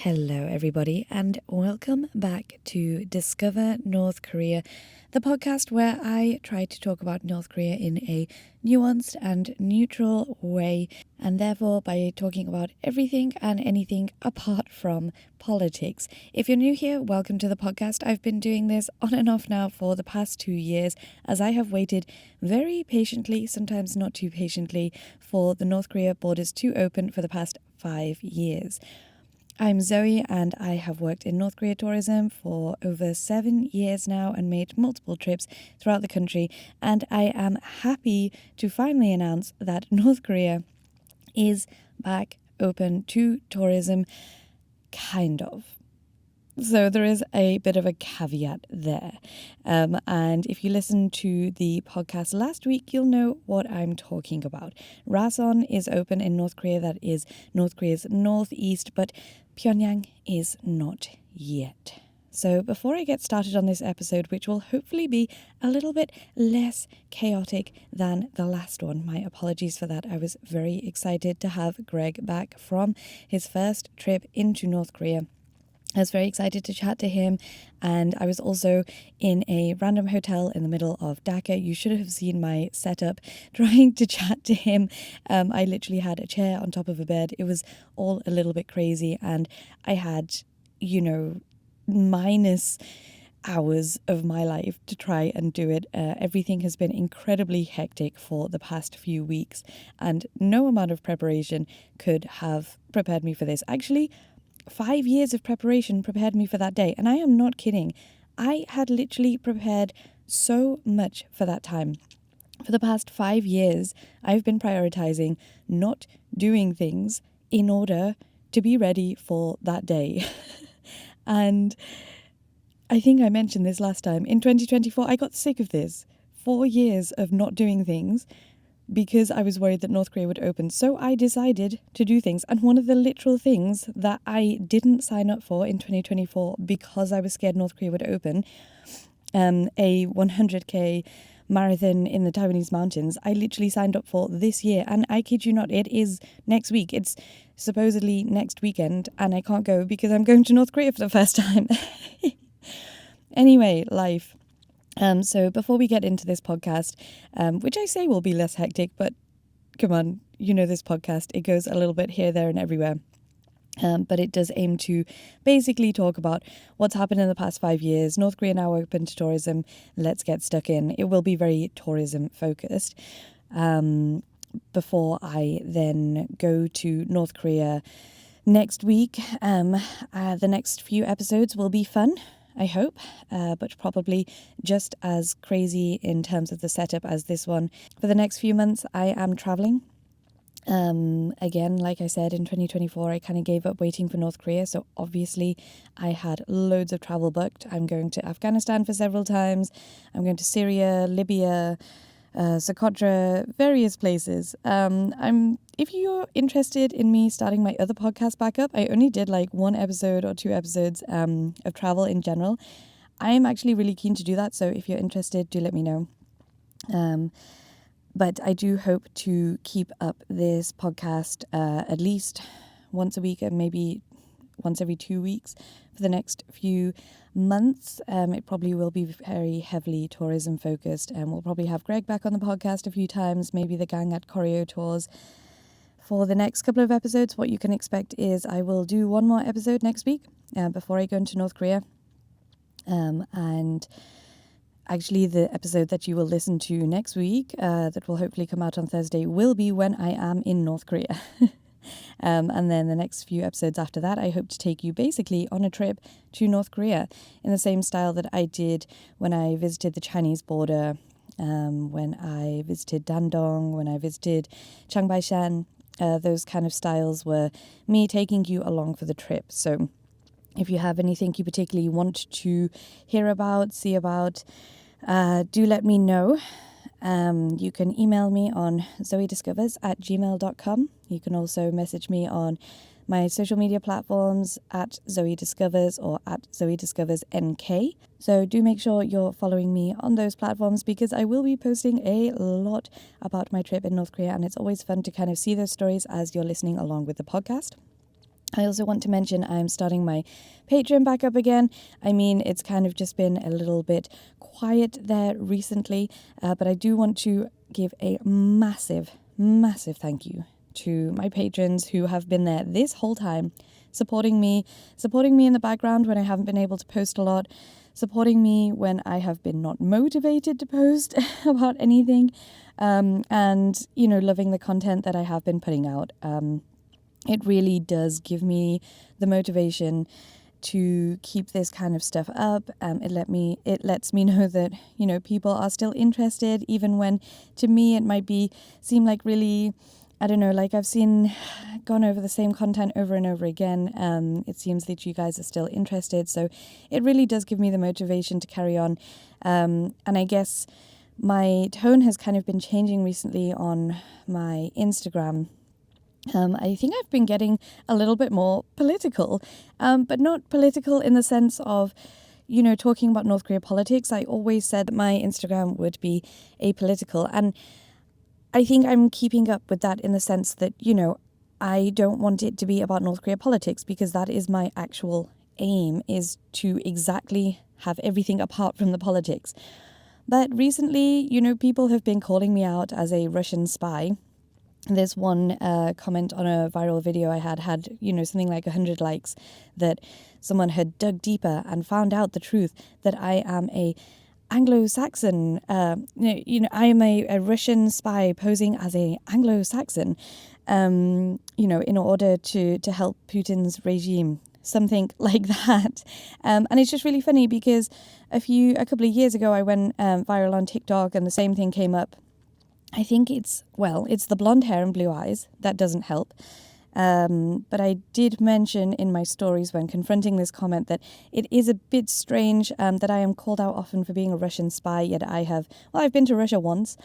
Hello, everybody, and welcome back to Discover North Korea, the podcast where I try to talk about North Korea in a nuanced and neutral way, and therefore by talking about everything and anything apart from politics. If you're new here, welcome to the podcast. I've been doing this on and off now for the past 2 years, as I have waited very patiently, sometimes not too patiently, for the North Korea borders to open for the past 5 years. I'm Zoe and I have worked in North Korea tourism for over 7 years now and made multiple trips throughout the country, and I am happy to finally announce that North Korea is back open to tourism, kind of. So there is a bit of a caveat there. And if you listened to the podcast last week, you'll know what I'm talking about. Rason is open in North Korea, that is North Korea's northeast, but Pyongyang is not yet. So before I get started on this episode, which will hopefully be a little bit less chaotic than the last one, my apologies for that. I was very excited to have Greg back from his first trip into North Korea. I was very excited to chat to him, and I was also in a random hotel in the middle of Dhaka. You should have seen my setup trying to chat to him. I literally had a chair on top of a bed. It was all a little bit crazy, and I had, minus hours of my life to try and do it. Everything has been incredibly hectic for the past few weeks, and no amount of preparation could have prepared me for this. Actually, 5 years of preparation prepared me for that day. And I am not kidding. I had literally prepared so much for that time. For the past 5 years, I've been prioritizing not doing things in order to be ready for that day. And I think I mentioned this last time. In 2024, I got sick of this. 4 years of not doing things because I was worried that North Korea would open. So I decided to do things. And one of the literal things that I didn't sign up for in 2024 because I was scared North Korea would open, a 100k marathon in the Taiwanese mountains, I literally signed up for this year. And I kid you not, it is next week. It's supposedly next weekend, and I can't go because I'm going to North Korea for the first time. Anyway, life. So before we get into this podcast, which I say will be less hectic, but come on, you know this podcast, it goes a little bit here, there and everywhere. But it does aim to basically talk about what's happened in the past 5 years. North Korea now open to tourism. Let's get stuck in. It will be very tourism focused. Before I then go to North Korea next week, the next few episodes will be fun, I hope, but probably just as crazy in terms of the setup as this one. For the next few months, I am traveling. Again, like I said, in 2024, I kind of gave up waiting for North Korea. So obviously I had loads of travel booked. I'm going to Afghanistan for several times. I'm going to Syria, Libya, Socotra, various places. If you're interested in me starting my other podcast back up, I only did like 1 episode or 2 episodes of travel in general. I'm actually really keen to do that, so if you're interested, do let me know. But I do hope to keep up this podcast at least once a week and maybe once every 2 weeks for the next few months. It probably will be very heavily tourism focused, and we'll probably have Greg back on the podcast a few times, maybe the gang at Choreo Tours. For the next couple of episodes, what you can expect is I will do 1 more episode next week before I go into North Korea. And actually the episode that you will listen to next week, that will hopefully come out on Thursday, will be when I am in North Korea. And then the next few episodes after that, I hope to take you basically on a trip to North Korea in the same style that I did when I visited the Chinese border, when I visited Dandong, when I visited Chiangbai-shan. Those kind of styles were me taking you along for the trip. So if you have anything you particularly want to hear about, see about, do let me know. You can email me on zoediscovers@gmail.com. You can also message me on my social media platforms at Zoe Discovers or at Zoe Discovers NK. So do make sure you're following me on those platforms because I will be posting a lot about my trip in North Korea, and it's always fun to kind of see those stories as you're listening along with the podcast. I also want to mention I'm starting my Patreon back up again. I mean, it's kind of just been a little bit quiet there recently, but I do want to give a massive, massive thank you to my patrons who have been there this whole time, supporting me in the background when I haven't been able to post a lot, supporting me when I have been not motivated to post about anything, and, you know, loving the content that I have been putting out. It really does give me the motivation to keep this kind of stuff up. It lets me know that, you know, people are still interested, even when to me it might seem like really, I don't know, like I've gone over the same content over and over again. It seems that you guys are still interested. So it really does give me the motivation to carry on. And I guess my tone has kind of been changing recently on my Instagram. I think I've been getting a little bit more political, but not political in the sense of, you know, talking about North Korea politics. I always said that my Instagram would be apolitical, and I think I'm keeping up with that in the sense that, you know, I don't want it to be about North Korea politics, because that is my actual aim, is to exactly have everything apart from the politics. But recently, you know, people have been calling me out as a Russian spy. This one comment on a viral video I had, you know, something like 100 likes, that someone had dug deeper and found out the truth that I am a Anglo-Saxon, I am a Russian spy posing as a Anglo-Saxon, you know, in order to help Putin's regime, something like that. And it's just really funny because a couple of years ago I went viral on TikTok and the same thing came up. I think it's the blonde hair and blue eyes. That doesn't help. But I did mention in my stories when confronting this comment that it is a bit strange that I am called out often for being a Russian spy, yet I've been to Russia once.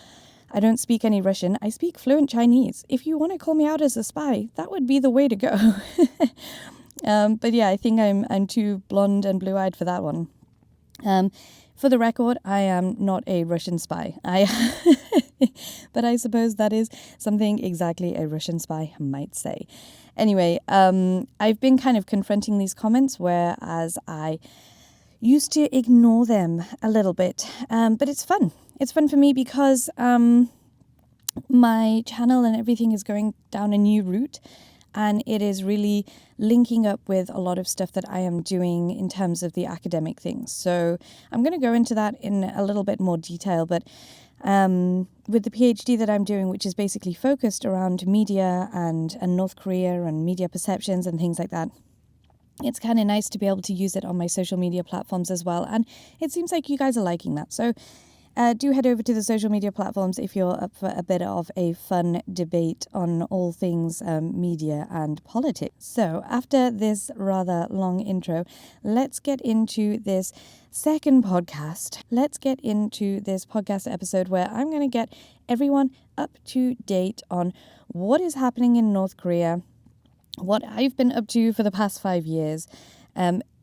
I don't speak any Russian. I speak fluent Chinese. If you want to call me out as a spy, that would be the way to go. But yeah, I think I'm too blonde and blue-eyed for that one. For the record, I am not a Russian spy. But I suppose that is something exactly a Russian spy might say. Anyway, I've been kind of confronting these comments, whereas I used to ignore them a little bit. But it's fun. It's fun for me because my channel and everything is going down a new route. And it is really linking up with a lot of stuff that I am doing in terms of the academic things. So I'm going to go into that in a little bit more detail. But with the PhD that I'm doing, which is basically focused around media and North Korea and media perceptions and things like that, it's kind of nice to be able to use it on my social media platforms as well. And it seems like you guys are liking that. So do head over to the social media platforms if you're up for a bit of a fun debate on all things media and politics. So after this rather long intro, let's get into this second podcast. Let's get into this podcast episode where I'm going to get everyone up to date on what is happening in North Korea, what I've been up to for the past 5 years,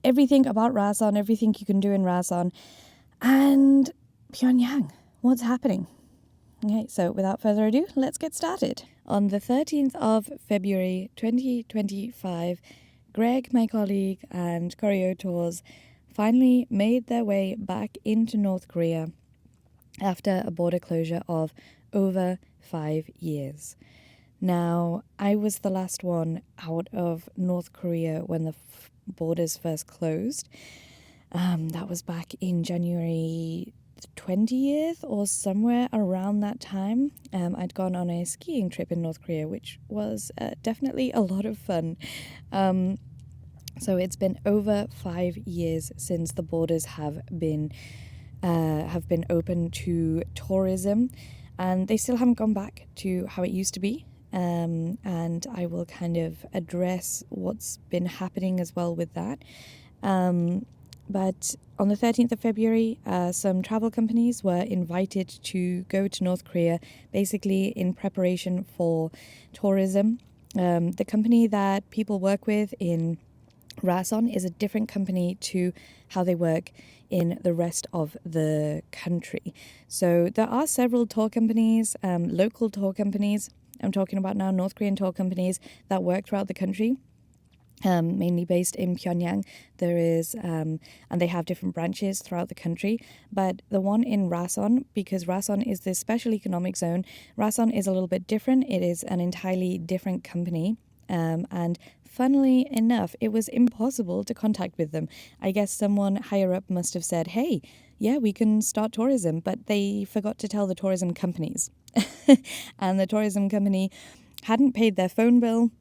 everything about Rason, everything you can do in Rason, and Pyongyang, what's happening? Okay, so without further ado, let's get started. On the 13th of February 2025, Greg, my colleague, and Koryo Tours finally made their way back into North Korea after a border closure of over 5 years. Now, I was the last one out of North Korea when the borders first closed. That was back in January 20th or somewhere around that time. I'd gone on a skiing trip in North Korea, which was definitely a lot of fun. So it's been over 5 years since the borders have been open to tourism, and they still haven't gone back to how it used to be. And I will kind of address what's been happening as well with that. But on the 13th of February, some travel companies were invited to go to North Korea, basically in preparation for tourism. The company that people work with in Rason is a different company to how they work in the rest of the country. So there are several tour companies, local tour companies, I'm talking about now North Korean tour companies that work throughout the country. mainly based in Pyongyang. There is, and they have different branches throughout the country. But the one in Rason, because Rason is this special economic zone, Rason is a little bit different. It is an entirely different company. And funnily enough, it was impossible to contact with them. I guess someone higher up must have said, hey, yeah, we can start tourism, but they forgot to tell the tourism companies. And the tourism company hadn't paid their phone bill.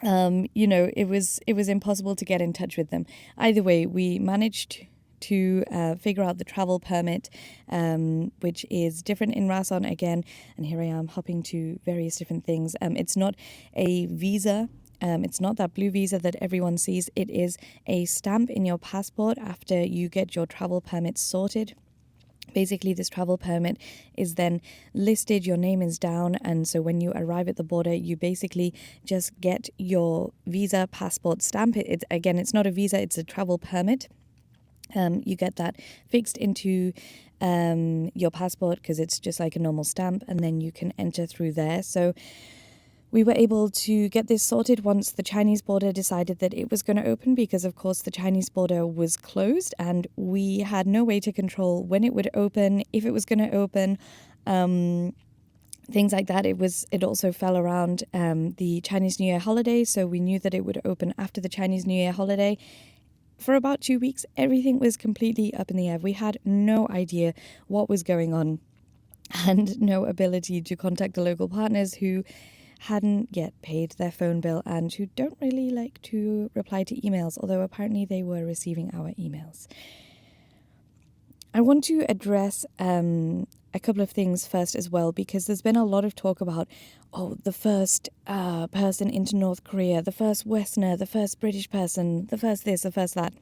It was impossible to get in touch with them. Either way, we managed to figure out the travel permit, which is different in Rason again. And here I am hopping to various different things. It's not a visa. It's not that blue visa that everyone sees. It is a stamp in your passport after you get your travel permit sorted. Basically, this travel permit is then listed, your name is down, and so when you arrive at the border, you basically just get your visa, passport stamp. It's not a visa, it's a travel permit. You get that fixed into your passport because it's just like a normal stamp, and then you can enter through there. So we were able to get this sorted once the Chinese border decided that it was going to open, because of course the Chinese border was closed and we had no way to control when it would open, if it was going to open, things like that. It also fell around the Chinese New Year holiday, so we knew that it would open after the Chinese New Year holiday. For about 2 weeks, everything was completely up in the air. We had no idea what was going on and no ability to contact the local partners who hadn't yet paid their phone bill and who don't really like to reply to emails, although apparently they were receiving our emails. I want to address a couple of things first as well, because there's been a lot of talk about, the first person into North Korea, the first Westerner, the first British person, the first this, the first that.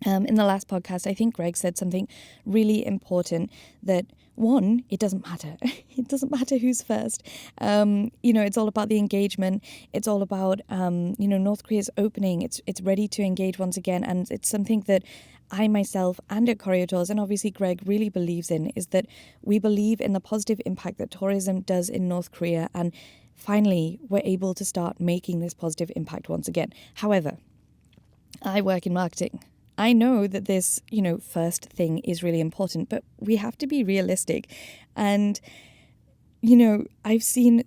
In the last podcast, I think Greg said something really important, that one, it doesn't matter. It doesn't matter who's first. It's all about the engagement. It's all about, North Korea's opening. It's ready to engage once again. And it's something that I myself and at Korea Tours, and obviously Greg, really believes in, is that we believe in the positive impact that tourism does in North Korea. And finally, we're able to start making this positive impact once again. However, I work in marketing. I know that this, first thing is really important, but we have to be realistic. And, I've seen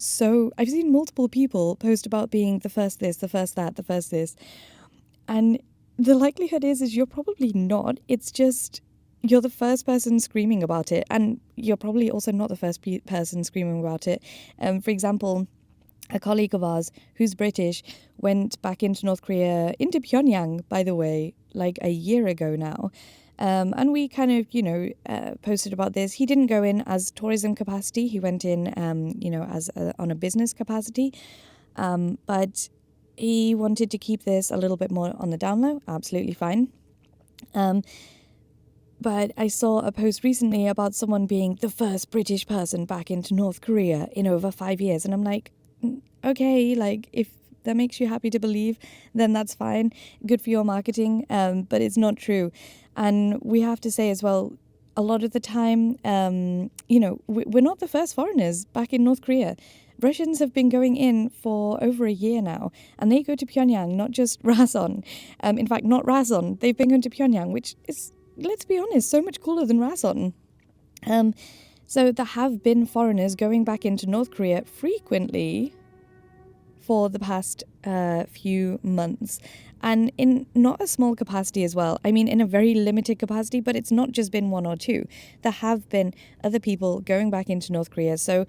multiple people post about being the first this, the first that, the first this. And the likelihood is you're probably not. It's just you're the first person screaming about it. And you're probably also not the first person screaming about it. For example, a colleague of ours who's British went back into North Korea, into Pyongyang, by the way, like a year ago now. And we kind of, posted about this. He didn't go in as tourism capacity. He went in, on a business capacity. But he wanted to keep this a little bit more on the down low. Absolutely fine. But I saw a post recently about someone being the first British person back into North Korea in over 5 years. And I'm like, okay, like if that makes you happy to believe, then that's fine. Good for your marketing. But it's not true. And we have to say as well, a lot of the time, we're not the first foreigners back in North Korea. Russians have been going in for over a year now, and they go to Pyongyang, not just Rason. In fact, not Rason. They've been going to Pyongyang, which is, let's be honest, so much cooler than Rason. So there have been foreigners going back into North Korea frequently for the past few months, and in not a small capacity as well. I mean, in a very limited capacity, but it's not just been one or two. There have been other people going back into North Korea. So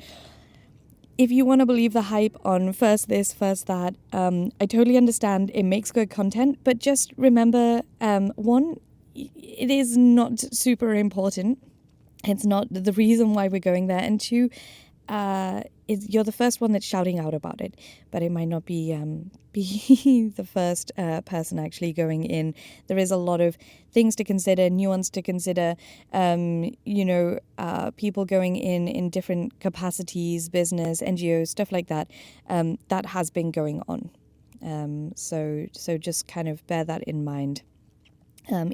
if you want to believe the hype on first this, first that, I totally understand. It makes good content, but just remember, one, it is not super important. It's not the reason why we're going there. And two, you're the first one that's shouting out about it, but it might not be the first person actually going in. There is a lot of things to consider, nuance to consider, people going in different capacities, business, NGOs, stuff like that. That has been going on. So just kind of bear that in mind.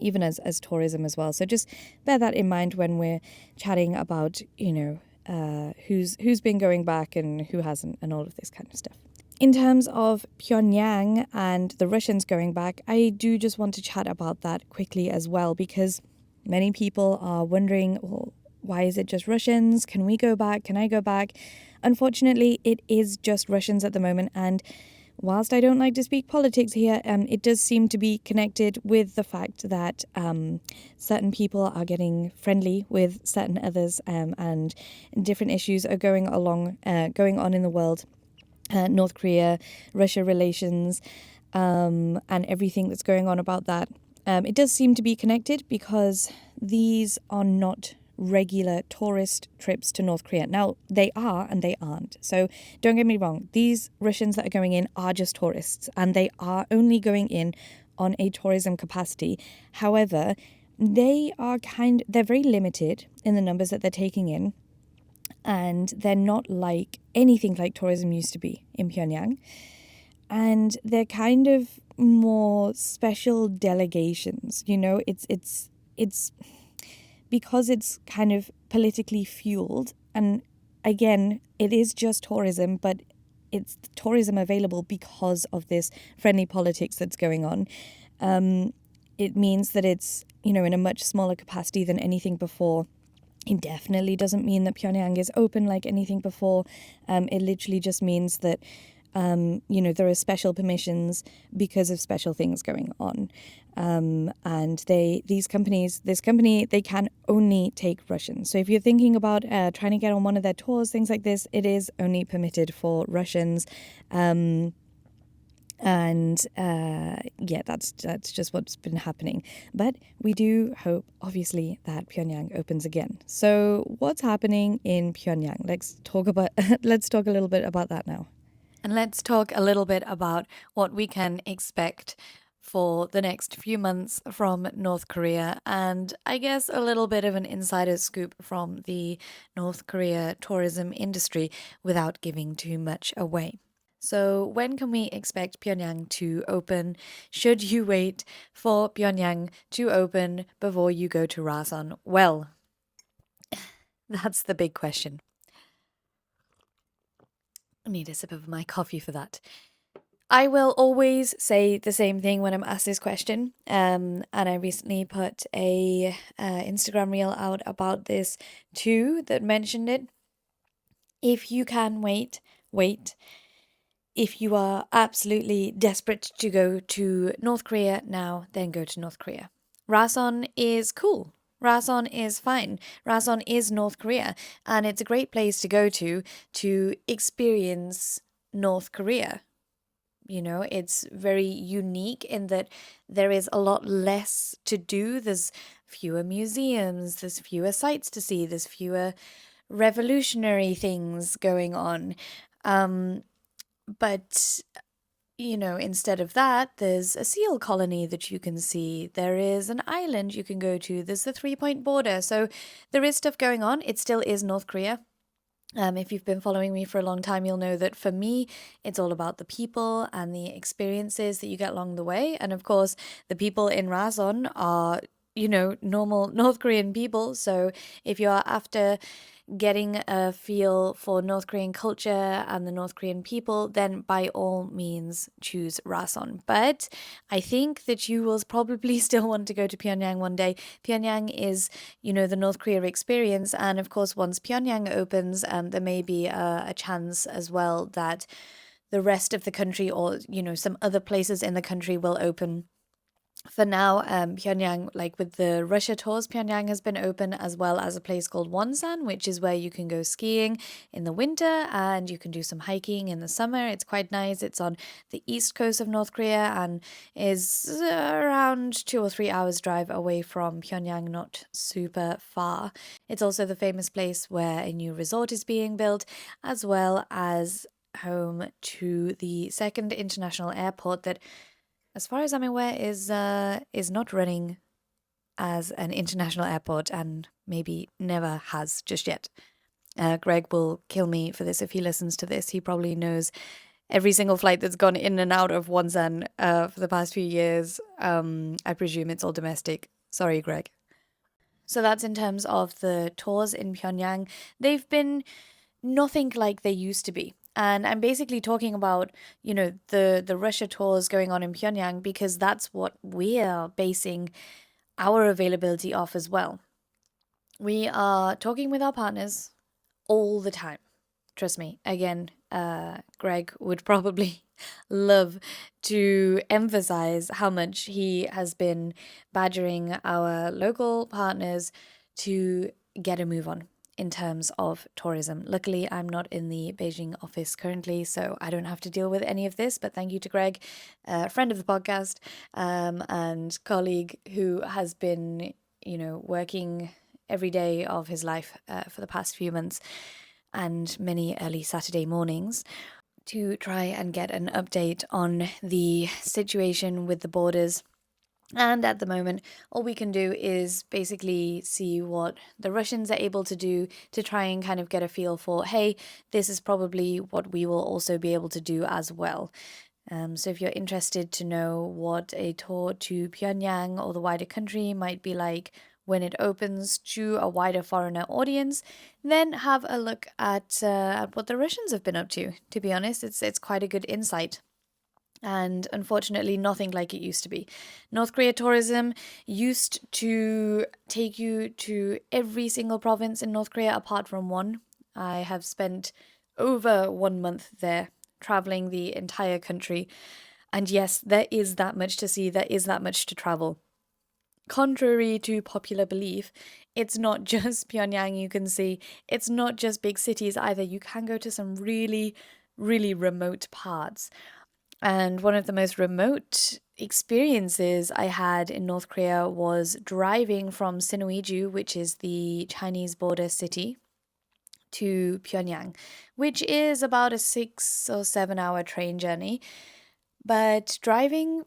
Even as tourism as well. So just bear that in mind when we're chatting about, who's been going back and who hasn't and all of this kind of stuff. in terms of Pyongyang and the Russians going back, I do just want to chat about that quickly as well, because many people are wondering, well, why is it just Russians? Can we go back? Can I go back? Unfortunately, it is just Russians at the moment. And whilst I don't like to speak politics here, it does seem to be connected with the fact that certain people are getting friendly with certain others, and different issues are going on in the world. North Korea, Russia relations, and everything that's going on about that. It does seem to be connected because these are not regular tourist trips to North Korea. Now, they are and they aren't. So don't get me wrong. These Russians that are going in are just tourists, and they are only going in on a tourism capacity. However, they're very limited in the numbers that they're taking in, and they're not like anything like tourism used to be in Pyongyang. And they're kind of more special delegations, it's because it's kind of politically fueled. And again, it is just tourism, but it's tourism available because of this friendly politics that's going on. It means that it's, in a much smaller capacity than anything before. It definitely doesn't mean that Pyongyang is open like anything before. It literally just means that, there are special permissions because of special things going on. And this company, they can only take Russians. So if you're thinking about trying to get on one of their tours, things like this, it is only permitted for Russians. That's just what's been happening. But we do hope, obviously, that Pyongyang opens again. So what's happening in Pyongyang? Let's talk a little bit about that now. And let's talk a little bit about what we can expect for the next few months from North Korea, and I guess a little bit of an insider scoop from the North Korea tourism industry without giving too much away. So when can we expect Pyongyang to open? Should you wait for Pyongyang to open before you go to Rason? Well, that's the big question. I need a sip of my coffee for that. I will always say the same thing when I'm asked this question. And I recently put a Instagram reel out about this too that mentioned it. If you can wait, wait. If you are absolutely desperate to go to North Korea now, then go to North Korea. Rason is cool. Rason is fine. Rason is North Korea, and it's a great place to go to experience North Korea. It's very unique in that there is a lot less to do. There's fewer museums, there's fewer sights to see, there's fewer revolutionary things going on. But, instead of that, there's a seal colony that you can see. There is an island you can go to. There's the 3-point border. So there is stuff going on. It still is North Korea. If you've been following me for a long time, you'll know that for me, it's all about the people and the experiences that you get along the way. And of course, the people in Rason are, normal North Korean people. So if you're after getting a feel for North Korean culture and the North Korean people, then by all means choose Rason. But I think that you will probably still want to go to Pyongyang one day. Pyongyang is, the North Korea experience. And of course, once Pyongyang opens, there may be a chance as well that the rest of the country or, some other places in the country will open. For now, Pyongyang, like with the Russia tours, Pyongyang has been open, as well as a place called Wonsan, which is where you can go skiing in the winter and you can do some hiking in the summer. It's quite nice. It's on the east coast of North Korea and is around 2 or 3 hours drive away from Pyongyang, not super far. It's also the famous place where a new resort is being built, as well as home to the second international airport that, as far as I'm aware, is not running as an international airport and maybe never has just yet. Greg will kill me for this if he listens to this. He probably knows every single flight that's gone in and out of Wonsan for the past few years. I presume it's all domestic. Sorry, Greg. So that's in terms of the tours in Pyongyang. They've been nothing like they used to be. And I'm basically talking about, the Russia tours going on in Pyongyang because that's what we're basing our availability off as well. We are talking with our partners all the time. Trust me. Again, Greg would probably love to emphasize how much he has been badgering our local partners to get a move on in terms of tourism. Luckily, I'm not in the Beijing office currently, so I don't have to deal with any of this. But thank you to Greg, a friend of the podcast, and colleague who has been, working every day of his life for the past few months and many early Saturday mornings to try and get an update on the situation with the borders. And at the moment, all we can do is basically see what the Russians are able to do to try and kind of get a feel for, hey, this is probably what we will also be able to do as well. So if you're interested to know what a tour to Pyongyang or the wider country might be like when it opens to a wider foreigner audience, then have a look at what the Russians have been up to. To be honest, it's quite a good insight. And unfortunately, nothing like it used to be. North Korea tourism used to take you to every single province in North Korea apart from one. I have spent over 1 month there, traveling the entire country. And yes, there is that much to see, there is that much to travel. Contrary to popular belief, it's not just Pyongyang you can see, it's not just big cities either. You can go to some really, really remote parts. And one of the most remote experiences I had in North Korea was driving from Sinuiju, which is the Chinese border city, to Pyongyang, which is about a 6 or 7 hour train journey. But driving,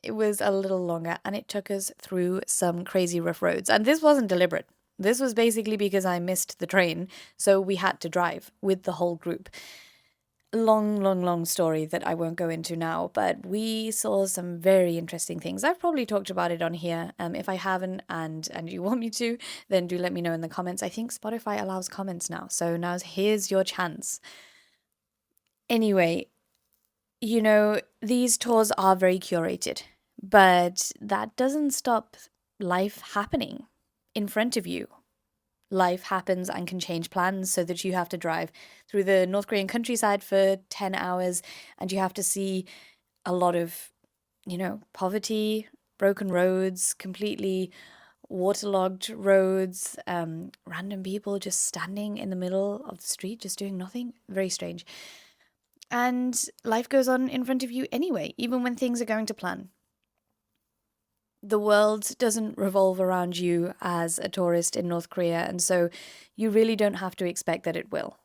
it was a little longer and it took us through some crazy rough roads. And this wasn't deliberate. This was basically because I missed the train, so we had to drive with the whole group. Long story that I won't go into now, but we saw some very interesting things. I've probably talked about it on here. If I haven't and you want me to, then do let me know in the comments. I think Spotify allows comments now, so now here's your chance. Anyway, these tours are very curated, but that doesn't stop life happening in front of you. Life happens and can change plans so that you have to drive through the North Korean countryside for 10 hours and you have to see a lot of, poverty, broken roads, completely waterlogged roads, random people just standing in the middle of the street, just doing nothing. Very strange. And life goes on in front of you anyway, even when things are going to plan. The world doesn't revolve around you as a tourist in North Korea, and so you really don't have to expect that it will.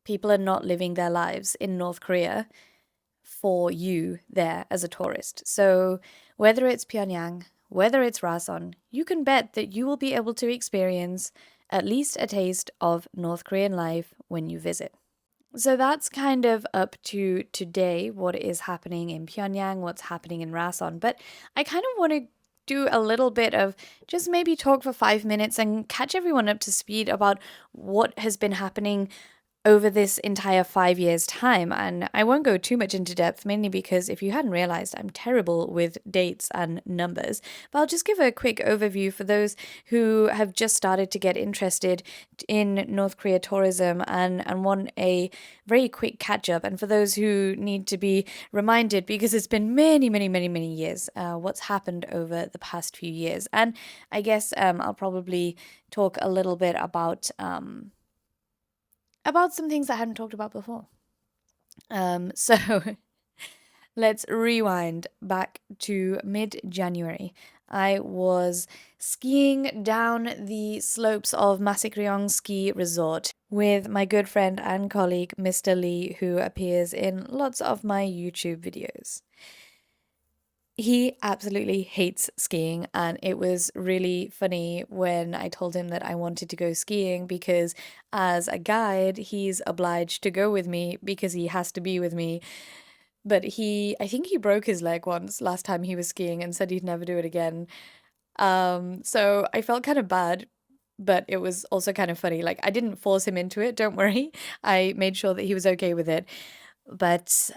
People are not living their lives in North Korea for you there as a tourist. So whether it's Pyongyang, whether it's Rason, you can bet that you will be able to experience at least a taste of North Korean life when you visit. So that's kind of up to today, what is happening in Pyongyang, what's happening in Rason. But I kind of want to do a little bit of just maybe talk for 5 minutes and catch everyone up to speed about what has been happening over this entire 5 years' time. And I won't go too much into depth, mainly because if you hadn't realized, I'm terrible with dates and numbers. But I'll just give a quick overview for those who have just started to get interested in North Korea tourism and want a very quick catch up. And for those who need to be reminded, because it's been many years, what's happened over the past few years. And I guess I'll probably talk a little bit about some things I hadn't talked about before. So let's rewind back to mid-January. I was skiing down the slopes of Masikryong Ski Resort with my good friend and colleague, Mr. Lee, who appears in lots of my YouTube videos. He absolutely hates skiing, and it was really funny when I told him that I wanted to go skiing because as a guide, he's obliged to go with me because he has to be with me. But I think he broke his leg once last time he was skiing and said he'd never do it again. So I felt kind of bad, but it was also kind of funny. Like, I didn't force him into it, don't worry. I made sure that he was okay with it. But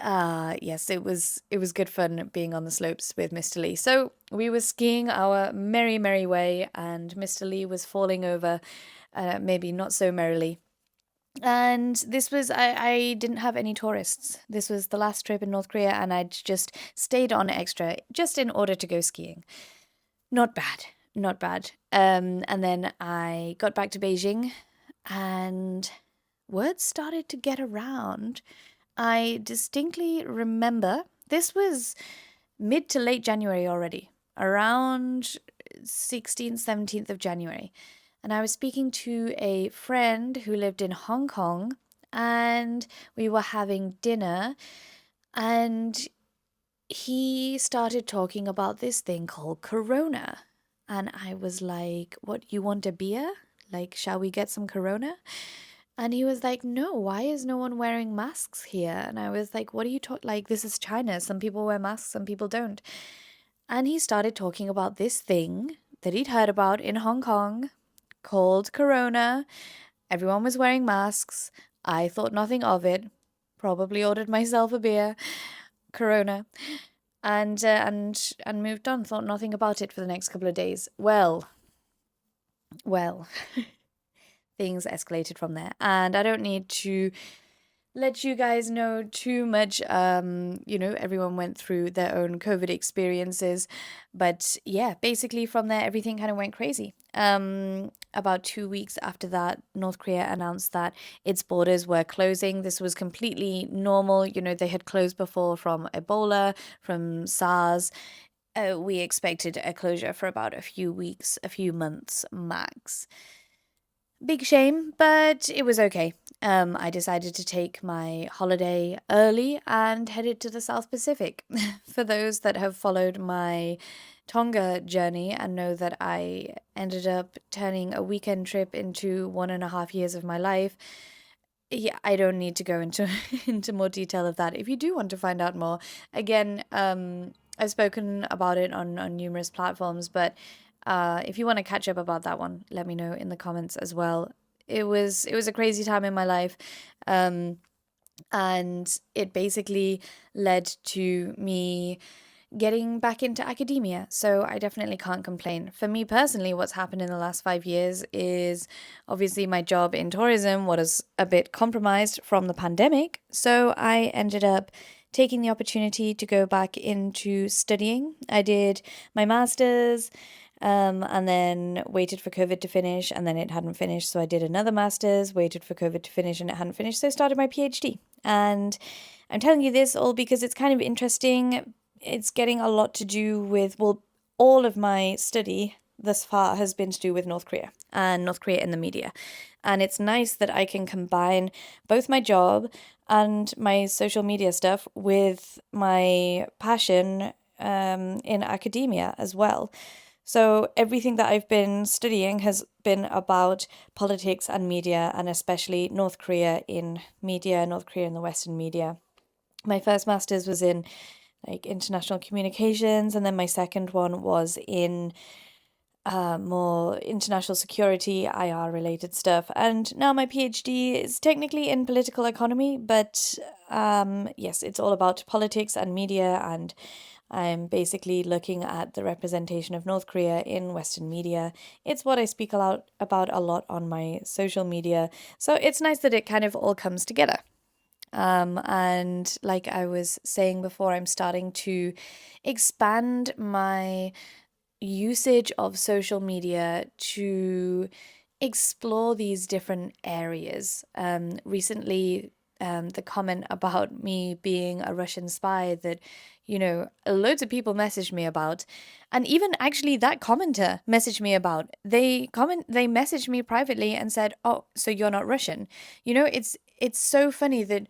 yes, it was good fun being on the slopes with Mr. Lee. So we were skiing our merry, merry way, and Mr. Lee was falling over, maybe not so merrily. And this was, I didn't have any tourists. This was the last trip in North Korea, and I'd just stayed on extra just in order to go skiing. Not bad, not bad. And then I got back to Beijing, and word started to get around. I distinctly remember this was mid to late January already, around 16th, 17th of January. And I was speaking to a friend who lived in Hong Kong, and we were having dinner, and he started talking about this thing called Corona. And I was like, "What, you want a beer? Like, shall we get some Corona?" And he was like, "No, why is no one wearing masks here?" And I was like, "What are you talking? Like, this is China. Some people wear masks, some people don't." And he started talking about this thing that he'd heard about in Hong Kong called Corona. Everyone was wearing masks. I thought nothing of it. Probably ordered myself a beer, Corona, and moved on. Thought nothing about it for the next couple of days. Well, things escalated from there, and I don't need to let you guys know too much. Everyone went through their own COVID experiences, but yeah, basically from there, everything kind of went crazy. About 2 weeks after that, North Korea announced that its borders were closing. This was completely normal. They had closed before from Ebola, from SARS. We expected a closure for about a few weeks, a few months max. Big shame, but it was okay. I decided to take my holiday early and headed to the South Pacific. For those that have followed my Tonga journey and know that I ended up turning a weekend trip into 1.5 years of my life, yeah, I don't need to go into into more detail of that. If you do want to find out more, again, I've spoken about it on numerous platforms, but if you want to catch up about that one, let me know in the comments as well. It was a crazy time in my life, and it basically led to me getting back into academia. So I definitely can't complain. For me personally, what's happened in the last 5 years is obviously my job in tourism was a bit compromised from the pandemic. So I ended up taking the opportunity to go back into studying. I did my master's. And then waited for COVID to finish, and then it hadn't finished. So I did another master's, waited for COVID to finish, and it hadn't finished. So I started my PhD. And I'm telling you this all because it's kind of interesting. It's getting a lot to do with, well, all of my study thus far has been to do with North Korea and North Korea in the media. And it's nice that I can combine both my job and my social media stuff with my passion in academia as well. So everything that I've been studying has been about politics and media, and especially North Korea in media, North Korea in the Western media. My first master's was in like international communications, and then my second one was in more international security, IR related stuff. And now my PhD is technically in political economy, but yes, it's all about politics and media, and I'm basically looking at the representation of North Korea in Western media. It's what I speak about a lot on my social media. So it's nice that it kind of all comes together. And like I was saying before, I'm starting to expand my usage of social media to explore these different areas. Recently, the comment about me being a Russian spy that, loads of people messaged me about, and even actually that commenter messaged me about. They messaged me privately and said, "Oh, so you're not Russian?" It's so funny that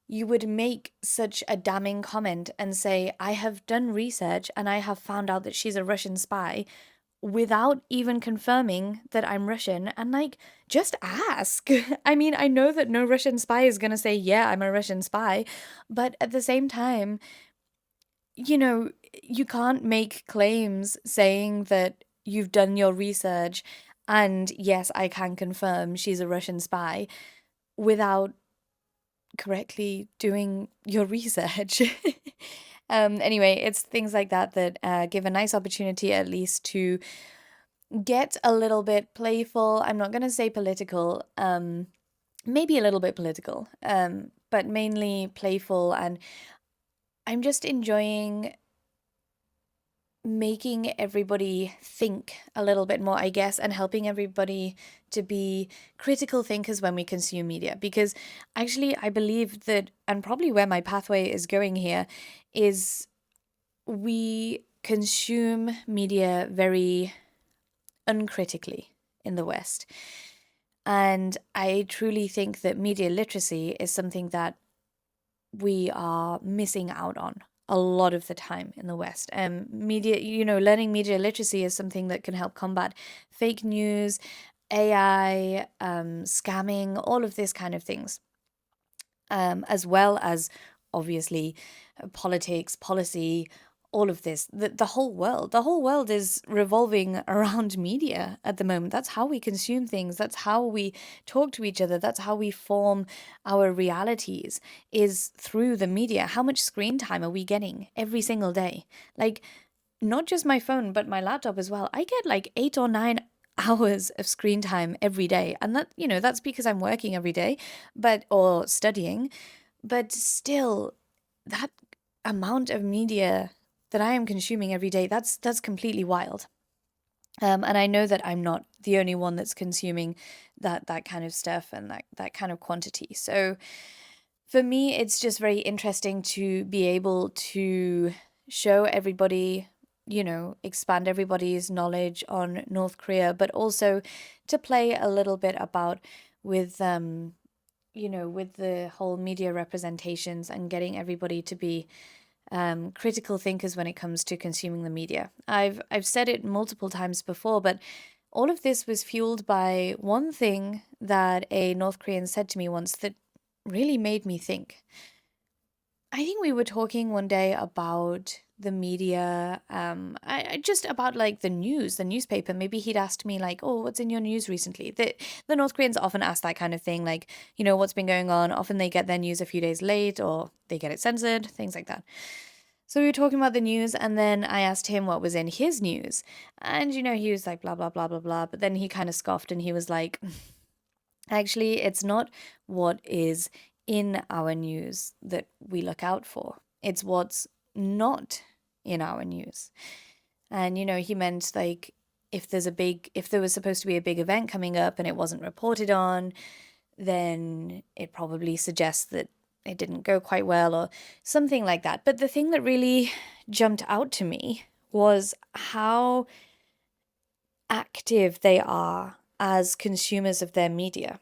you would make such a damning comment and say, "I have done research and I have found out that she's a Russian spy," without even confirming that I'm Russian. And like, just ask. I mean, I know that no Russian spy is going to say, "Yeah, I'm a Russian spy." But at the same time, you can't make claims saying that you've done your research And yes, I can confirm she's a Russian spy without correctly doing your research. Anyway, it's things like that that give a nice opportunity at least to get a little bit playful. I'm not going to say political, maybe a little bit political, but mainly playful. And I'm just enjoying making everybody think a little bit more, I guess, and helping everybody to be critical thinkers when we consume media. Because actually, I believe that, and probably where my pathway is going here, is we consume media very uncritically in the West. And I truly think that media literacy is something that we are missing out on a lot of the time in the West. Media, learning media literacy is something that can help combat fake news, AI, scamming, all of this kind of things, as well as obviously politics, policy, all of this. The whole world is revolving around media at the moment. That's how we consume things. That's how we talk to each other. That's how we form our realities, is through the media. How much screen time are we getting every single day? Like, not just my phone, but my laptop as well. I get like 8 or 9 hours of screen time every day. And that's because I'm working every day, or studying. But still, that amount of media that I am consuming every day, that's completely wild. And I know that I'm not the only one that's consuming that kind of stuff and that kind of quantity. So for me, it's just very interesting to be able to show everybody, expand everybody's knowledge on North Korea, but also to play a little bit about with with the whole media representations and getting everybody to be critical thinkers when it comes to consuming the media. I've said it multiple times before, but all of this was fueled by one thing that a North Korean said to me once that really made me think. I think we were talking one day about the media, I just about like the news, the newspaper. Maybe he'd asked me like, "Oh, what's in your news recently?" The North Koreans often ask that kind of thing, like, what's been going on. Often they get their news a few days late, or they get it censored, things like that. So we were talking about the news, and then I asked him what was in his news, and he was like, blah blah blah blah blah. But then he kind of scoffed, and he was like, "Actually, it's not what is in our news that we look out for. It's what's not in our news." And, he meant like if there was supposed to be a big event coming up and it wasn't reported on, then it probably suggests that it didn't go quite well or something like that. But the thing that really jumped out to me was how active they are as consumers of their media.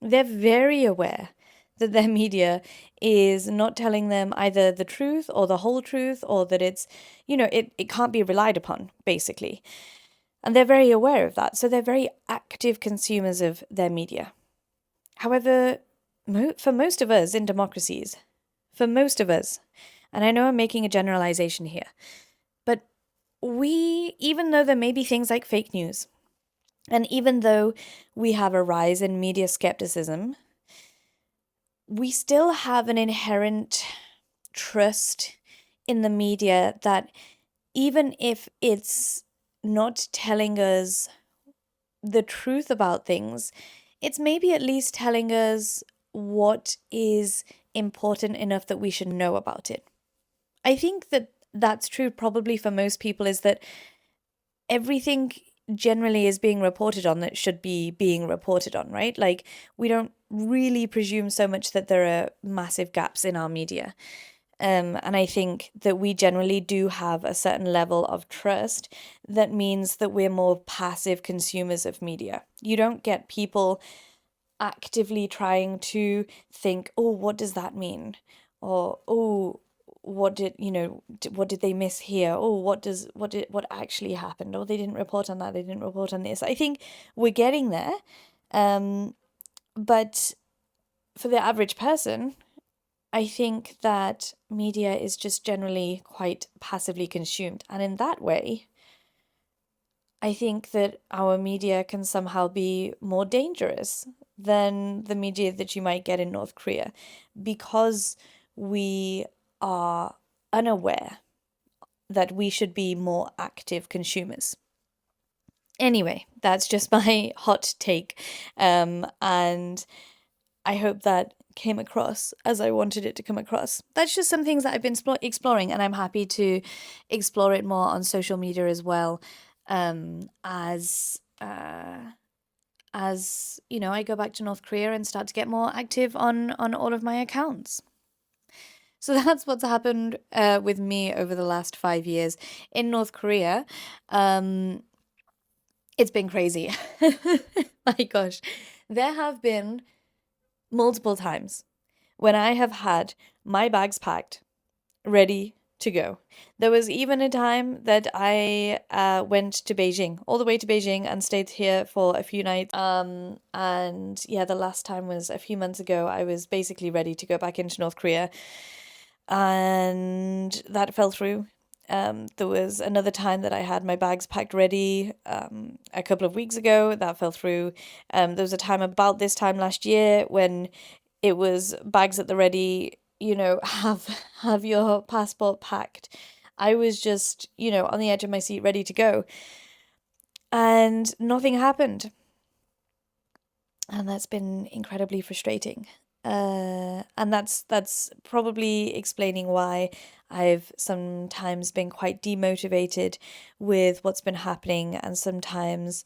They're very aware that their media is not telling them either the truth or the whole truth, or that it's, it can't be relied upon, basically. And they're very aware of that. So they're very active consumers of their media. However, for most of us in democracies, and I know I'm making a generalization here, but even though there may be things like fake news, and even though we have a rise in media skepticism, we still have an inherent trust in the media that even if it's not telling us the truth about things, it's maybe at least telling us what is important enough that we should know about it. I think that that's true probably for most people, is that everything generally is being reported on that should be being reported on, right? Like, we don't really presume so much that there are massive gaps in our media. And I think that we generally do have a certain level of trust that means that we're more passive consumers of media. You don't get people actively trying to think, "Oh, what does that mean?" Or, "Oh, what did they miss here? Oh, what actually happened? Oh, they didn't report on that. They didn't report on this." I think we're getting there. But for the average person, I think that media is just generally quite passively consumed. And in that way, I think that our media can somehow be more dangerous than the media that you might get in North Korea because we are unaware that we should be more active consumers. Anyway, that's just my hot take. And I hope that came across as I wanted it to come across. That's just some things that I've been exploring, and I'm happy to explore it more on social media as well. As you know, I go back to North Korea and start to get more active on all of my accounts. So that's what's happened with me over the last 5 years in North Korea. Um, it's been crazy. My gosh, there have been multiple times when I have had my bags packed, ready to go. There was even a time that I went to Beijing, all the way to Beijing, and stayed here for a few nights. And yeah, the last time was a few months ago. I was basically ready to go back into North Korea, and that fell through. There was another time that I had my bags packed ready a couple of weeks ago. That fell through. There was a time about this time last year when it was bags at the ready, have your passport packed. I was just, on the edge of my seat ready to go. And nothing happened. And that's been incredibly frustrating. And that's probably explaining why I've sometimes been quite demotivated with what's been happening, and sometimes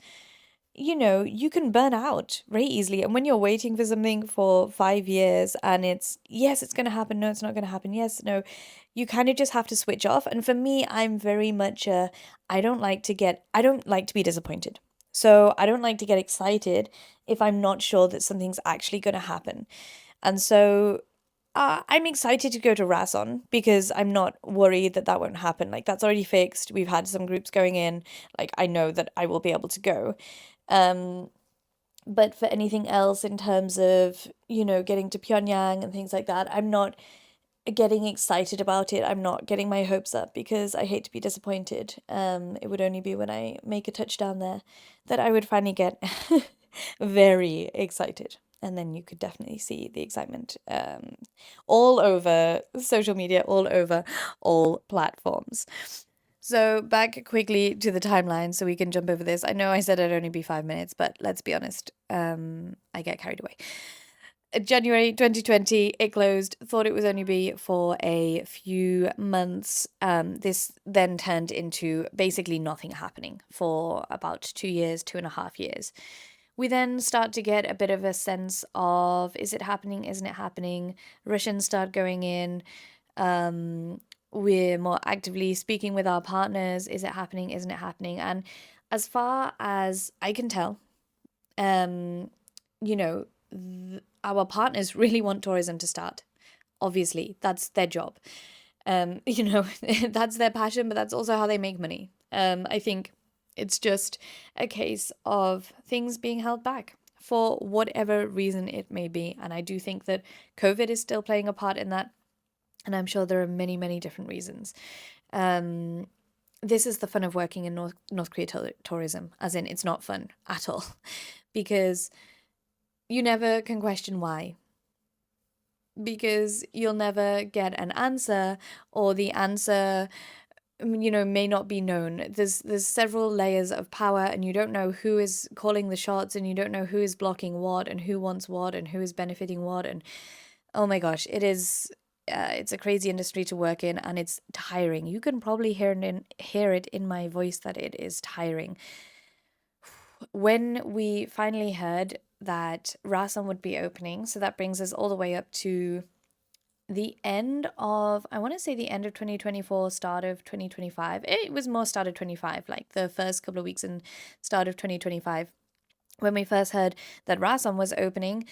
you can burn out very easily. And when you're waiting for something for 5 years and it's, yes, it's going to happen, no, it's not going to happen, yes, no, you kind of just have to switch off. And for me, I'm very much I don't like to be disappointed. So I don't like to get excited if I'm not sure that something's actually going to happen. And so I'm excited to go to Rason because I'm not worried that won't happen. Like, that's already fixed. We've had some groups going in. Like, I know that I will be able to go. Um, but for anything else in terms of, getting to Pyongyang and things like that, I'm not getting excited about it. I'm not getting my hopes up because I hate to be disappointed. It would only be when I make a touchdown there that I would finally get very excited. And then you could definitely see the excitement all over social media, all over all platforms. So back quickly to the timeline so we can jump over this. I know I said it'd only be 5 minutes, but let's be honest, I get carried away. January 2020, it closed. Thought it was only be for a few months. This then turned into basically nothing happening for about 2 years, 2.5 years. We then start to get a bit of a sense of, is it happening? Isn't it happening? Russians start going in. We're more actively speaking with our partners. Is it happening? Isn't it happening? And as far as I can tell, you know, our partners really want tourism to start. Obviously, that's their job. That's their passion, but that's also how they make money. I think it's just a case of things being held back for whatever reason it may be. And I do think that COVID is still playing a part in that. And I'm sure there are many, many different reasons. This is the fun of working in North Korea tourism, as in it's not fun at all, because you never can question why. Because you'll never get an answer, or the answer may not be known. There's several layers of power, and you don't know who is calling the shots, and you don't know who is blocking what, and who wants what, and who is benefiting what. And oh my gosh, it's a crazy industry to work in, and it's tiring. You can probably hear it in my voice that it is tiring. When we finally heard that Rason would be opening, so that brings us all the way up to the end of, I want to say the end of 2024, start of 2025. It was more start of 25, like the first couple of weeks in start of 2025. When we first heard that Rason was opening,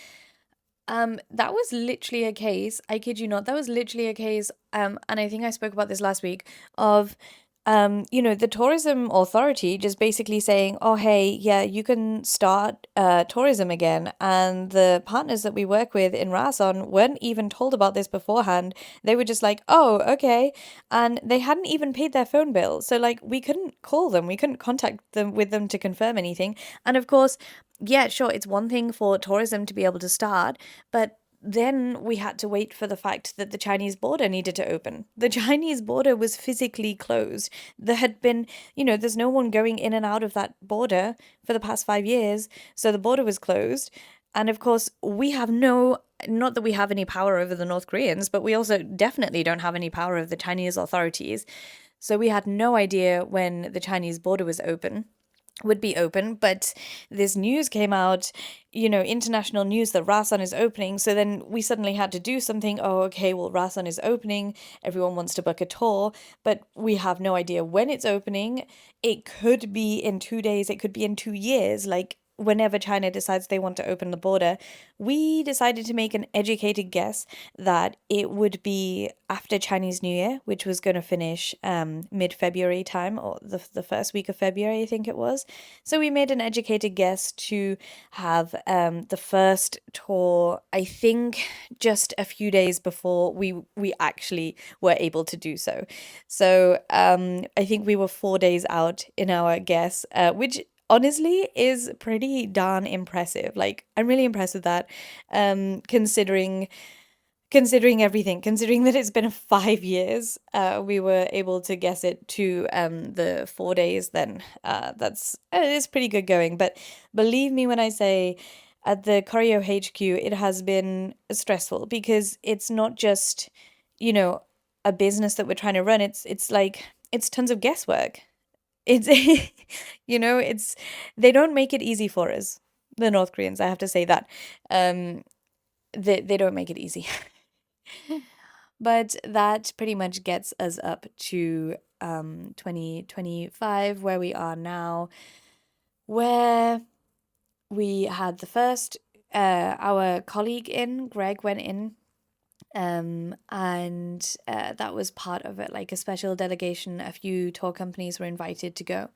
that was literally a case, I kid you not, that was literally a case, and I think I spoke about this last week, of the tourism authority just basically saying, oh, hey, yeah, you can start tourism again. And the partners that we work with in Rason weren't even told about this beforehand. They were just like, oh, okay. And they hadn't even paid their phone bill. So, like, we couldn't call them, we couldn't contact them with them to confirm anything. And of course, yeah, sure, it's one thing for tourism to be able to start, but then we had to wait for the fact that the Chinese border needed to open. The Chinese border was physically closed. There had been, there's no one going in and out of that border for the past 5 years. So the border was closed. And of course, we have not that we have any power over the North Koreans, but we also definitely don't have any power over the Chinese authorities. So we had no idea when the Chinese border would be open, but this news came out, international news that Rason is opening. So then we suddenly had to do something. Oh, okay, well, Rason is opening. Everyone wants to book a tour, but we have no idea when it's opening. It could be in 2 days, it could be in 2 years. Like, whenever China decides they want to open the border, we decided to make an educated guess that it would be after Chinese New Year, which was going to finish mid-February time, or the first week of February, I think it was. So we made an educated guess to have the first tour, I think, just a few days before we actually were able to do so. So I think we were 4 days out in our guess, which honestly is pretty darn impressive. Like, I'm really impressed with that, considering everything, considering that it's been 5 years, we were able to guess it to the 4 days. Then it is pretty good going. But believe me when I say, at the Choreo HQ, it has been stressful because it's not just, you know, a business that we're trying to run. It's like it's tons of guesswork. It's it's they don't make it easy for us, the North Koreans, I have to say that. They don't make it easy. But that pretty much gets us up to 2025, where we are now, where we had the first our colleague in, Greg, went in, and that was part of it, like a special delegation. A few tour companies were invited to go,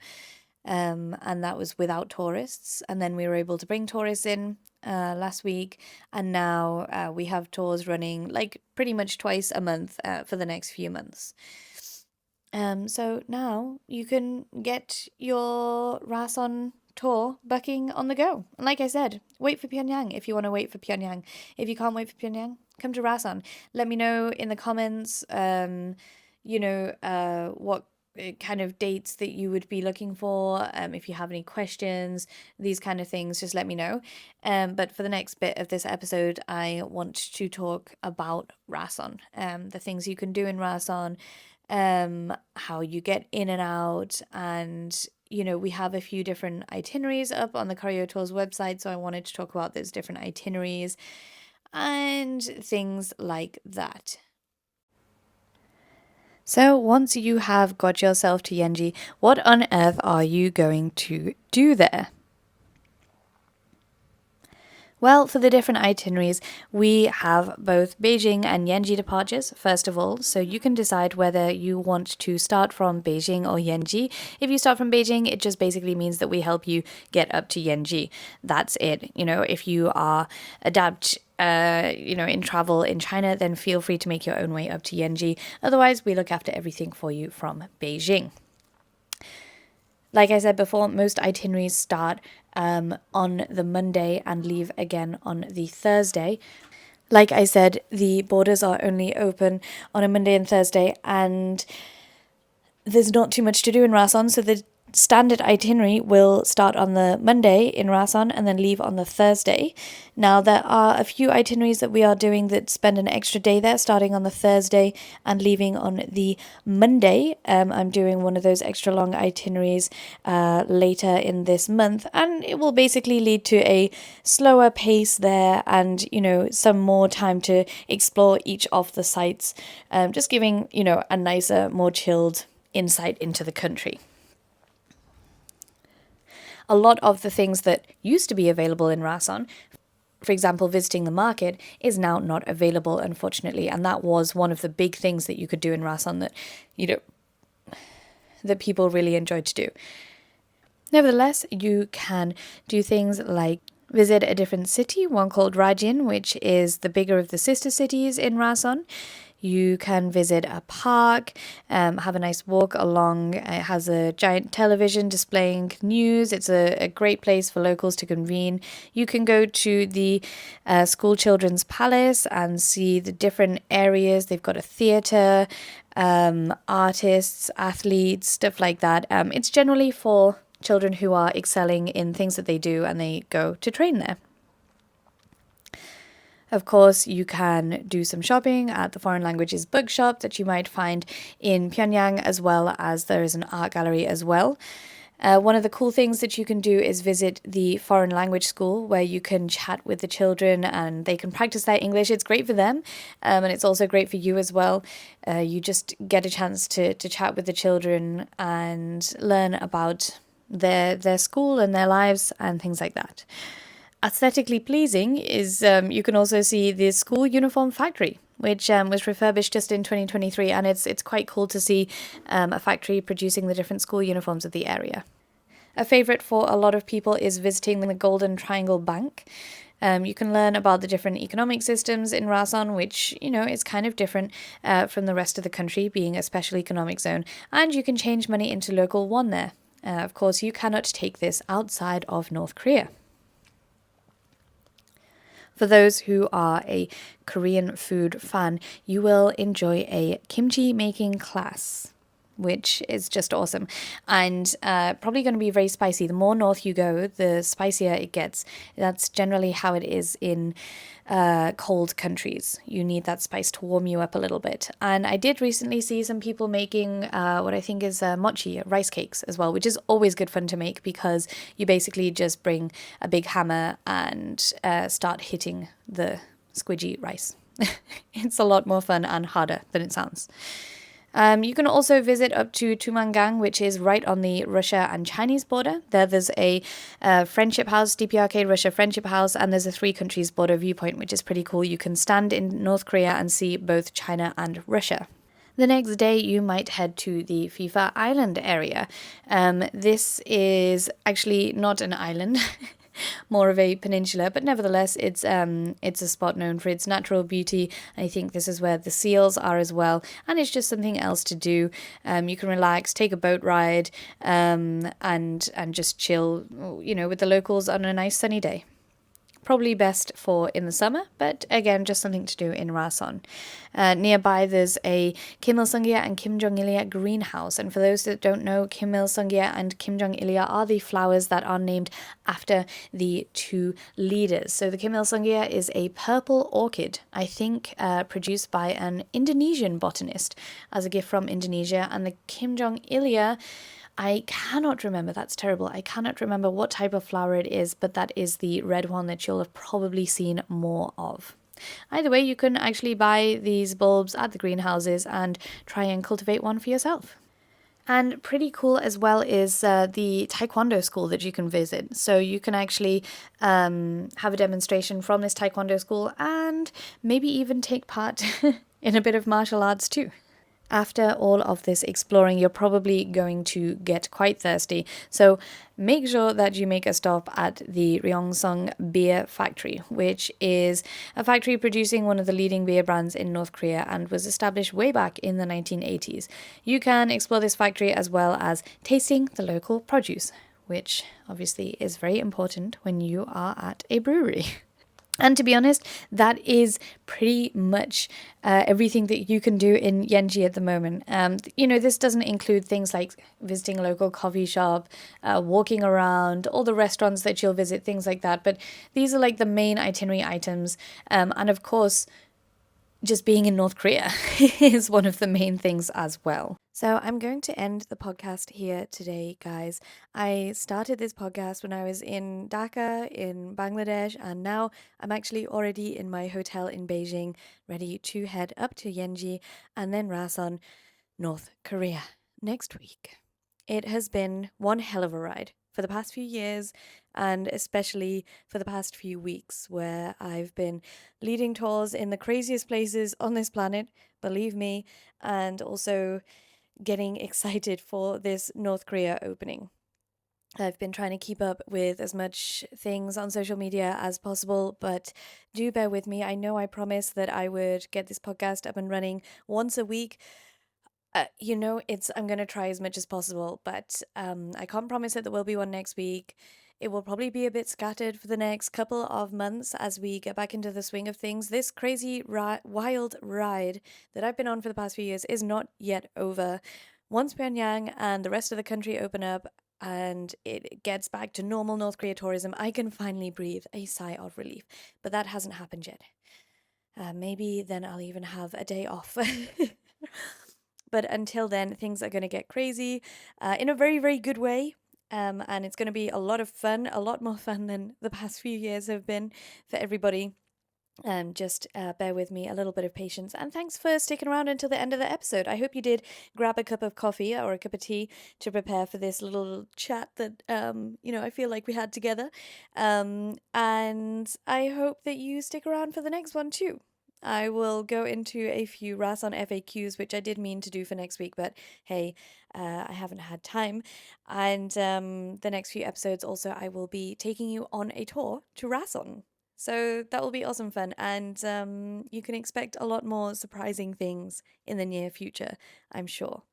and that was without tourists. And then we were able to bring tourists in last week, and now we have tours running like pretty much twice a month for the next few months. So now you can get your Rason tour booking on the go. And like I said, wait for Pyongyang if you want to wait for Pyongyang. If you can't wait for Pyongyang, come to Rason. Let me know in the comments, what kind of dates that you would be looking for. If you have any questions, these kind of things, just let me know. But for the next bit of this episode, I want to talk about Rason, the things you can do in Rason, how you get in and out, and we have a few different itineraries up on the Choreo Tours website, so I wanted to talk about those different itineraries and things like that. So once you have got yourself to Yenji, what on earth are you going to do there? Well, for the different itineraries, we have both Beijing and Yenji departures, first of all, so you can decide whether you want to start from Beijing or Yenji. If you start from Beijing, it just basically means that we help you get up to Yenji. That's it. If you are adept, in travel in China, then feel free to make your own way up to Yenji. Otherwise, we look after everything for you from Beijing. Like I said before, most itineraries start on the Monday and leave again on the Thursday. Like I said, the borders are only open on a Monday and Thursday, and there's not too much to do in Rason, so the standard itinerary will start on the Monday in Rason and then leave on the Thursday. Now, there are a few itineraries that we are doing that spend an extra day there, starting on the Thursday and leaving on the Monday. I'm doing one of those extra long itineraries later in this month, and it will basically lead to a slower pace there and, some more time to explore each of the sites, just giving, a nicer, more chilled insight into the country. A lot of the things that used to be available in Rason, for example, visiting the market, is now not available, unfortunately. And that was one of the big things that you could do in Rason that people really enjoy to do. Nevertheless, you can do things like visit a different city, one called Rajin, which is the bigger of the sister cities in Rason. You can visit a park, have a nice walk along. It has a giant television displaying news. It's a great place for locals to convene. You can go to the school children's palace and see the different areas. They've got a theatre, artists, athletes, stuff like that. It's generally for children who are excelling in things that they do and they go to train there. Of course, you can do some shopping at the foreign languages bookshop that you might find in Pyongyang, as well as there is an art gallery as well. One of the cool things that you can do is visit the foreign language school where you can chat with the children and they can practice their English. It's great for them, and it's also great for you as well. You just get a chance to chat with the children and learn about their school and their lives and things like that. Aesthetically pleasing is you can also see the school uniform factory, which was refurbished just in 2023, and it's quite cool to see a factory producing the different school uniforms of the area. A favourite for a lot of people is visiting the Golden Triangle Bank. You can learn about the different economic systems in Rason, which, is kind of different from the rest of the country, being a special economic zone, and you can change money into local won there. Of course, you cannot take this outside of North Korea. For those who are a Korean food fan, you will enjoy a kimchi making class, which is just awesome, and probably going to be very spicy. The more north you go, the spicier it gets. That's generally how it is in cold countries. You need that spice to warm you up a little bit. And I did recently see some people making what I think is mochi, rice cakes as well, which is always good fun to make because you basically just bring a big hammer and start hitting the squidgy rice. It's a lot more fun and harder than it sounds. You can also visit up to Tumangang, which is right on the Russia and Chinese border. There's a friendship house, DPRK Russia Friendship House, and there's a 3 countries border viewpoint, which is pretty cool. You can stand in North Korea and see both China and Russia. The next day, you might head to the FIFA Island area. This is actually not an island. More of a peninsula, but nevertheless it's a spot known for its natural beauty. I think this is where the seals are as well, and it's just something else to do. You can relax, take a boat ride, and just chill, with the locals on a nice sunny day. Probably best for in the summer, but again, just something to do in Rason. Nearby, there's a Kim Il-sungya and Kim Jong-ilya greenhouse. And for those that don't know, Kim Il-sungya and Kim Jong-ilya are the flowers that are named after the 2 leaders. So the Kim Il-sungya is a purple orchid, I think produced by an Indonesian botanist as a gift from Indonesia. And the Kim Jong-ilya, I cannot remember, that's terrible, I cannot remember what type of flower it is, but that is the red one that you'll have probably seen more of. Either way, you can actually buy these bulbs at the greenhouses and try and cultivate one for yourself. And pretty cool as well is the Taekwondo school that you can visit. So you can actually have a demonstration from this Taekwondo school and maybe even take part in a bit of martial arts too. After all of this exploring, you're probably going to get quite thirsty, so make sure that you make a stop at the Ryeongsong Beer Factory, which is a factory producing one of the leading beer brands in North Korea and was established way back in the 1980s. You can explore this factory as well as tasting the local produce, which obviously is very important when you are at a brewery. And to be honest, that is pretty much everything that you can do in Yenji at the moment. This doesn't include things like visiting a local coffee shop, walking around, all the restaurants that you'll visit, things like that. But these are like the main itinerary items. And of course, just being in North Korea is one of the main things as well. So I'm going to end the podcast here today, guys. I started this podcast when I was in Dhaka in Bangladesh, and now I'm actually already in my hotel in Beijing, ready to head up to Yenji and then Rason, North Korea, next week. It has been one hell of a ride for the past few years, and especially for the past few weeks, where I've been leading tours in the craziest places on this planet, believe me, and also getting excited for this North Korea opening. I've been trying to keep up with as much things on social media as possible, but do bear with me. I know I promised that I would get this podcast up and running once a week. I'm gonna try as much as possible, but I can't promise that there will be one next week. It will probably be a bit scattered for the next couple of months as we get back into the swing of things. This crazy, wild ride that I've been on for the past few years is not yet over. Once Pyongyang and the rest of the country open up and it gets back to normal North Korea tourism, I can finally breathe a sigh of relief. But that hasn't happened yet. Maybe then I'll even have a day off. But until then, things are going to get crazy in a very, very good way. And it's going to be a lot of fun, a lot more fun than the past few years have been for everybody. Just bear with me, a little bit of patience, and thanks for sticking around until the end of the episode. I hope you did grab a cup of coffee or a cup of tea to prepare for this little chat that I feel like we had together. And I hope that you stick around for the next one too. I will go into a few Rason FAQs, which I did mean to do for next week, but hey, I haven't had time. And the next few episodes also, I will be taking you on a tour to Rason. So that will be awesome fun, and you can expect a lot more surprising things in the near future, I'm sure.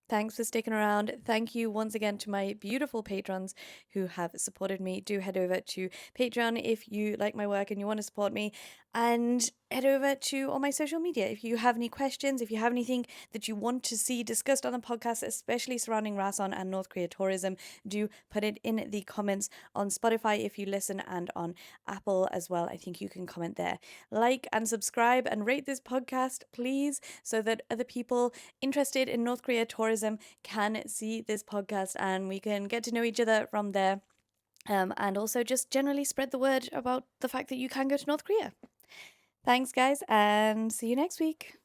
Thanks for sticking around. Thank you once again to my beautiful patrons who have supported me. Do head over to Patreon if you like my work and you want to support me, and head over to all my social media. If you have any questions, if you have anything that you want to see discussed on the podcast, especially surrounding Rason and North Korea tourism, do put it in the comments on Spotify if you listen, and on Apple as well. I think you can comment there. Like and subscribe and rate this podcast, please, so that other people interested in North Korea tourism can see this podcast and we can get to know each other from there. And also just generally spread the word about the fact that you can go to North Korea. Thanks, guys, and see you next week.